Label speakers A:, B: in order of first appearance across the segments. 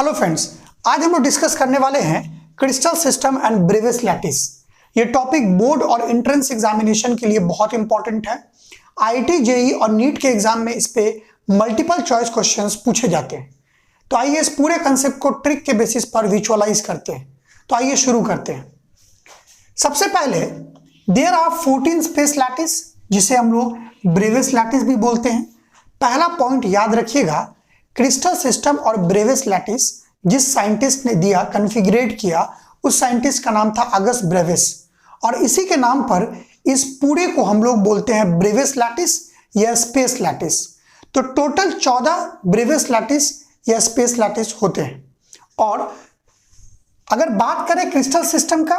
A: Hello friends, आज हम लोग डिस्कस करने वाले हैं crystal system and Brevis lattice. ये टॉपिक बोर्ड और एंट्रेंस एग्जामिनेशन के लिए बहुत इंपॉर्टेंट है। आईआईटी, जेईई और नीट के एग्जाम में इस पे मल्टीपल चॉइस क्वेश्चंस पूछे जाते हैं। तो आइए इस पूरे कंसेप्ट को ट्रिक के बेसिस पर विजुअलाइज करते हैं। तो आइए शुरू करते हैं। सबसे पहले देयर आर 14 स्पेस लैटिस, जिसे हम लोग ब्रेविस लैटिस भी बोलते हैं। पहला पॉइंट याद रखिएगा, क्रिस्टल सिस्टम और ब्रेविस लैटिस जिस साइंटिस्ट ने दिया, कॉन्फ़िगरेट किया, उस साइंटिस्ट का नाम था अगस्ट ब्रेविस, और इसी के नाम पर इस पूरे को हम लोग बोलते हैं ब्रेविस लैटिस या स्पेस लैटिस। तो टोटल 14 ब्रेविस लैटिस या स्पेस लैटिस होते हैं। और अगर बात करें क्रिस्टल सिस्टम का,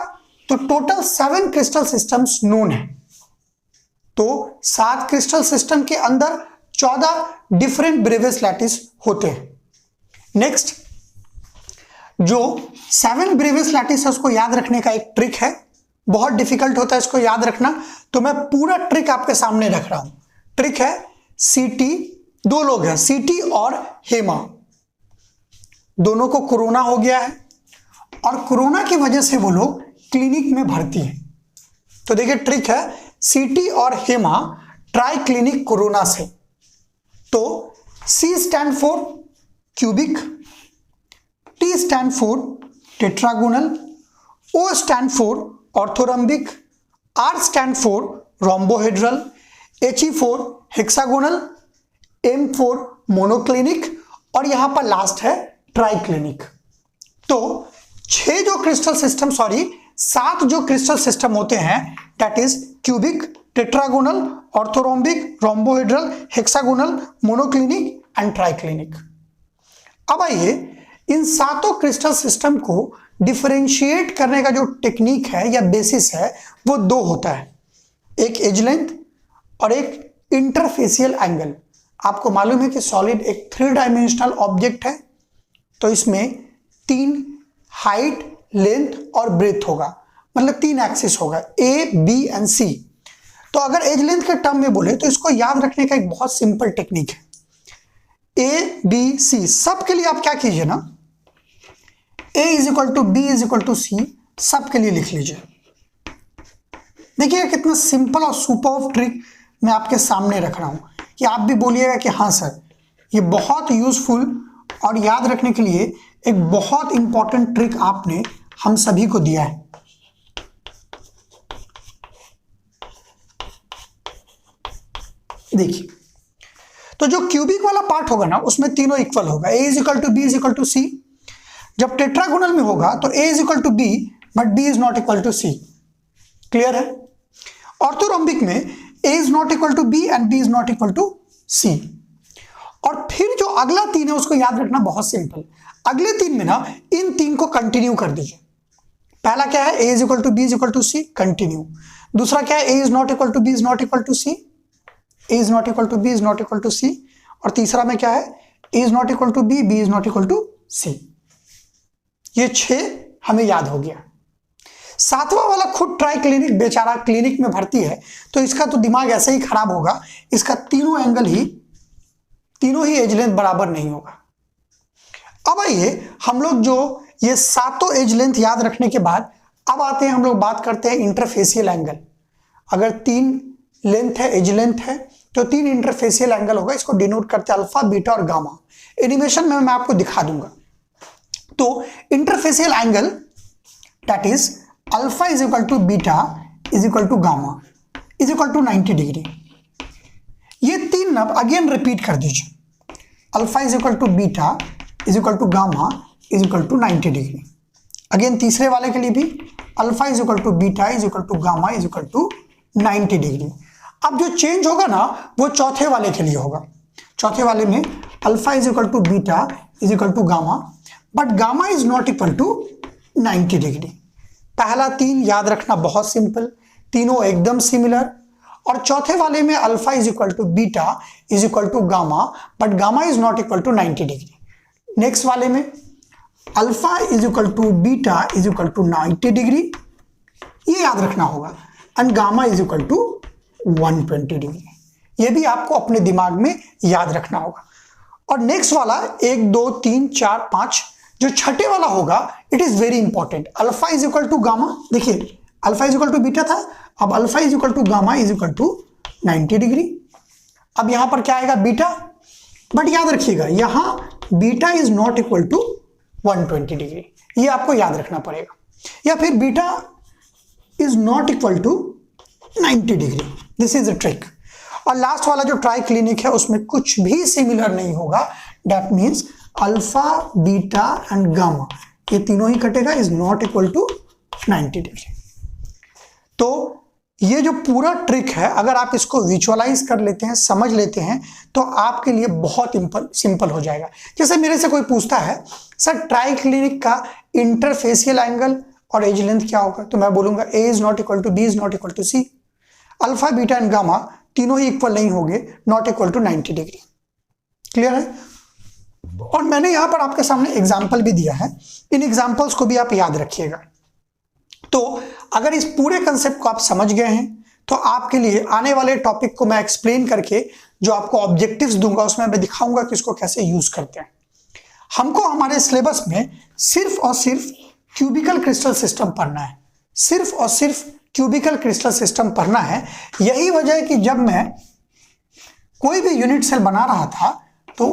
A: तो टोटल 7 क्रिस्टल सिस्टम्स नोन है। तो 7 क्रिस्टल सिस्टम के अंदर 14 डिफरेंट ब्रेविस लैटिस होते हैं। नेक्स्ट, जो 7 ब्रेविस लैटिस है उसको याद रखने का एक ट्रिक है। बहुत डिफिकल्ट होता है इसको याद रखना, तो मैं पूरा ट्रिक आपके सामने रख रहा हूं। ट्रिक है सीटी, 2 लोग हैं, सीटी और हेमा। दोनों को कोरोना हो गया है और कोरोना की वजह से वो लोग क्लिनिक में भर्ती हैं। तो देखिए ट्रिक है, सीटी और हेमा ट्राई क्लिनिक कोरोना से। तो C stand for cubic, T stand for tetragonal, O stand for orthorhombic, R stand for rhombohedral, He for hexagonal, M for monoclinic और यहां पर लास्ट है ट्राइक्लिनिक। तो 7 जो क्रिस्टल सिस्टम होते हैं, that is cubic, tetragonal, orthorhombic, rhombohedral, hexagonal, monoclinic and triclinic. अब आइए इन 7 क्रिस्टल सिस्टम को डिफरेंशिएट करने का जो टेक्निक है या बेसिस है वो 2 होता है, एक एज लेंथ और एक इंटरफेसियल एंगल। आपको मालूम है कि सॉलिड एक 3 डायमेंशनल ऑब्जेक्ट है, तो इसमें 3 हाइट, लेंथ और ब्रेथ होगा, मतलब 3 एक्सिस होगा, ए, बी एंड सी। तो अगर एज लेंथ के टर्म में बोले तो इसको याद रखने का एक बहुत सिंपल टेक्निक है। ए, बी, सी सब के लिए आप क्या कीजिए ना, A is equal to B is equal to C सब के लिए लिख लीजिए। देखिए कितना सिंपल और सुपर ट्रिक मैं आपके सामने रख रहा हूं कि आप भी बोलिएगा कि हाँ सर, ये बहुत यूजफुल और याद रखने के लिए एक बहुत इंपॉर्टेंट ट्रिक आपने हम सभी को दिया है। देखिए, तो जो क्यूबिक वाला पार्ट होगा ना, उसमें तीनों इक्वल होगा, A is equal to B is equal to C. जब टेट्रागोनल में होगा तो A is equal to B but B is not equal to C. Clear है? ऑर्थोरोम्बिक में A is not equal to B and B is not equal to C. और फिर जो अगला 3 है उसको याद रखना बहुत सिंपल। अगले 3 में ना इन 3 को कंटिन्यू कर दीजिए। पहला क्या है, A is equal to B is equal to C, continue. दूसरा क्या है, A is not equal to B is not equal to C, A is not equal to B is not equal to C. और तीसरा में क्या है, A is not equal to B, B is not equal to C. ये 6 हमें याद हो गया। 7वां वाला खुद ट्राई क्लिनिक, बेचारा क्लिनिक में भर्ती है, तो इसका तो दिमाग ऐसे ही खराब होगा। इसका तीनों ही एज लेंथ बराबर नहीं होगा। अब आइए हम लोग जो ये 7 एज लेंथ याद रखने के बाद अब आते हैं, हम लोग बात करते हैं इंटरफेसियल एंगल। अगर 3 लेंथ है, एज लेंथ है, तो 3 इंटरफेसियल एंगल होगा। इसको डिनोट करते हैं अल्फा, बीटा और गामा। एनिमेशन में मैं आपको दिखा दूंगा। तो interfacial angle that is alpha is equal to beta is equal to gamma is equal to 90 degree. ये 3 नब अगेन रिपीट कर दीजिए, alpha is equal to beta is equal to gamma is equal to 90 degree. Again तीसरे वाले के लिए भी alpha is equal to beta is equal to gamma is equal to 90 degree. अब जो चेंज होगा ना वो चौथे वाले के लिए होगा। चौथे वाले में alpha is equal to beta is equal to gamma, but gamma is not equal to 90 degree. पहला 3 याद रखना बहुत सिंपल, तीनों एकदम सिमिलर। और चौथे वाले में alpha is equal to beta is equal to gamma, but gamma is not equal to 90 degree. Next वाले में alpha is equal to beta is equal to 90 degree, ये याद रखना होगा, and gamma is equal to 120 degree. ये भी आपको अपने दिमाग में याद रखना होगा। और नेक्स्ट वाला 1 2 3 4 5 जो छठे वाला होगा it is very important, alpha is equal to gamma. देखिए alpha is equal to beta था, अब alpha is equal to gamma is equal to 90 degree. अब यहां पर क्या आएगा बीटा, बट याद रखिएगा यहां beta is not equal to 120 degree, ये आपको याद रखना पड़ेगा, या फिर beta is not equal to 90 degree, this is a trick. और लास्ट वाला जो ट्राई क्लिनिक है उसमें कुछ भी सिमिलर नहीं होगा, that means alpha beta and gamma ये तीनों ही कटेगा, is not equal to 90 degree. तो ये जो पूरा ट्रिक है अगर आप इसको विजुअलाइज कर लेते हैं, समझ लेते हैं, तो आपके लिए बहुत सिंपल हो जाएगा। जैसे मेरे से कोई पूछता है सर ट्राई क्लिनिक का इंटरफेसियल एंगल और एज लेंथ क्या होगा, तो मैं बोलूंगा A is not equal to B is not equal to C, alpha beta and gamma तीनों ही इक्वल नहीं होंगे, not equal to 90 degree. Clear है? और मैंने यहां पर आपके सामने एग्जाम्पल भी दिया है, इन एग्जाम्पल्स को भी आप याद रखिएगा। तो अगर इस पूरे कंसेप्ट को आप समझ गए हैं तो आपके लिए आने वाले टॉपिक को मैं एक्सप्लेन करके जो आपको ऑब्जेक्टिव्स दूंगा उसमें मैं दिखाऊंगा कि इसको कैसे यूज करते हैं। हमको हमारे सिलेबस में सिर्फ और सिर्फ क्यूबिकल क्रिस्टल सिस्टम पढ़ना है, सिर्फ और सिर्फ क्यूबिकल क्रिस्टल सिस्टम पढ़ना है। यही वजह है कि जब मैं कोई भी यूनिट सेल बना रहा था तो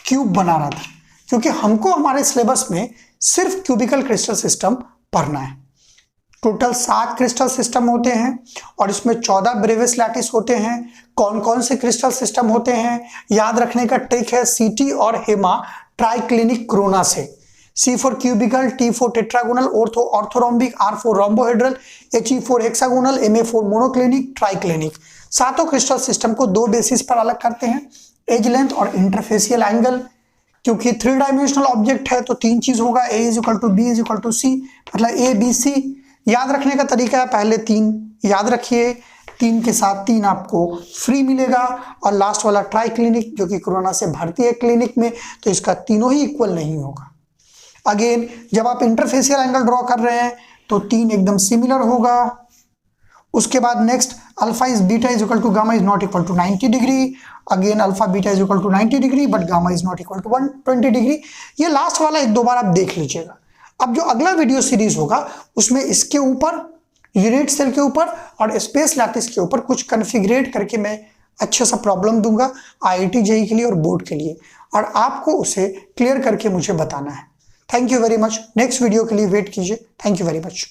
A: क्यूब बना रहा था, क्योंकि हमको हमारे सिलेबस में सिर्फ क्यूबिकल क्रिस्टल सिस्टम पढ़ना है। टोटल 7 क्रिस्टल सिस्टम होते हैं और इसमें 14 ब्रेविस लैटिस होते हैं। कौन कौन से क्रिस्टल सिस्टम होते हैं याद रखने का ट्रिक है सीटी और हेमा ट्राइक्लिनिक क्रोना से। C for cubical, T for tetragonal, orthorhombic, R for rhombohedral, He for hexagonal, Ma for monoclinic, triclinic. सातों क्रिस्टल सिस्टम को 2 बेसिस पर अलग करते हैं, एज लेंथ और इंटरफेसियल एंगल। क्योंकि 3 डायमेंशनल ऑब्जेक्ट है तो 3 चीज होगा, A is equal to B is equal to C, मतलब ABC। याद रखने का तरीका है पहले 3 याद रखिए, 3 के साथ 3 आपको फ्री मिलेगा, और लास्ट वाला ट्राई क्लिनिक जो कि कोरोना से भर्ती है क्लिनिक में, तो इसका तीनों ही इक्वल नहीं होगा। अगेन जब आप इंटरफेसियल एंगल ड्रॉ कर रहे हैं तो 3 एकदम सिमिलर होगा। उसके बाद next alpha is beta is equal to gamma is not equal to 90 degree. Again alpha beta is equal to 90 degree but gamma is not equal to 120 degree. ये last वाला 1-2 बार आप देख लीजिएगा। अब जो अगला वीडियो सीरीज होगा उसमें इसके ऊपर, यूनिट सेल के ऊपर और स्पेस लैटिस के ऊपर कुछ कन्फिगरेट करके मैं अच्छा सा प्रॉब्लम दूंगा IIT JEE के लिए और बोर्ड के लिए, और आपको उसे क्लियर करके मुझे बताना है। Thank you very much. Next video के लिए वेट कीजिए। Thank you very much.